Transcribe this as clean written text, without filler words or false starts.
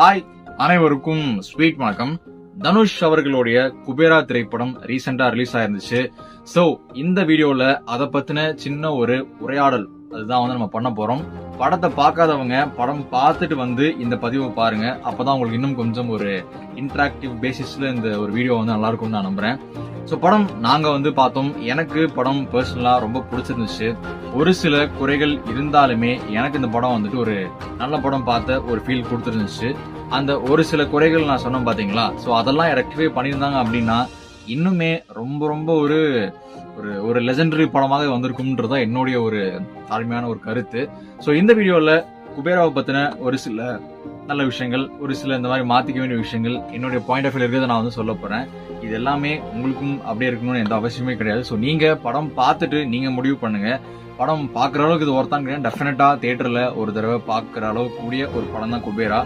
Hi, அனைவருக்கும் sweet வணக்கம். தனுஷ் அவர்களுடைய குபேரா திரைப்படம் ரீசெண்டா ரிலீஸ் ஆயிருந்துச்சு. சோ இந்த வீடியோல அத பத்தின சின்ன ஒரு உரையாடல் அதுதான் நம்ம பண்ண போறோம். படத்தை பார்க்காதவங்க படம் பார்த்துட்டு இந்த பதிவை பாருங்க. அப்பதான் உங்களுக்கு இன்னும் கொஞ்சம் ஒரு இன்டராக்டிவ் பேசிஸ்ல இந்த ஒரு வீடியோ நல்லா இருக்கும்னு நான் நம்புறேன். சோ படம் நாங்க பார்த்தோம். எனக்கு படம் பர்சனலா ரொம்ப பிடிச்சிருந்துச்சு. ஒரு சில குறைகள் இருந்தாலுமே எனக்கு இந்த படம் ஒரு நல்ல படம் பார்த்த ஒரு ஃபீல் கொடுத்துருந்துச்சு. அந்த ஒரு சில குறைகள் நான் சொன்னேன் பாத்தீங்களா, சோ அதெல்லாம் ரெக்டிஃபை பண்ணியிருந்தாங்க அப்படின்னா இன்னுமே ரொம்ப ரொம்ப ஒரு ஒரு லெஜெண்டரி படமாக வந்திருக்கும்ன்றதா என்னுடைய ஒரு தாழ்மையான ஒரு கருத்து. சோ இந்த வீடியோல குபேராவை பத்தின ஒரு சில நல்ல விஷயங்கள், ஒரு சில இந்த மாதிரி மாத்திக்க வேண்டிய விஷயங்கள், என்னுடைய பாயிண்ட் ஆஃப் வியூ இருக்கிறத நான் சொல்ல போறேன். இது எல்லாமே உங்களுக்கும் அப்படியே இருக்கணும்னு எந்த அவசியமே கிடையாது. சோ நீங்க படம் பார்த்துட்டு நீங்க முடிவு பண்ணுங்க. படம் பாக்குற அளவுக்கு இது ஒருத்தான் கிடையாது. டெஃபினட்டா தியேட்டர்ல ஒரு தடவை பாக்குற அளவுக்கு கூடிய ஒரு படம் தான் குபேரா.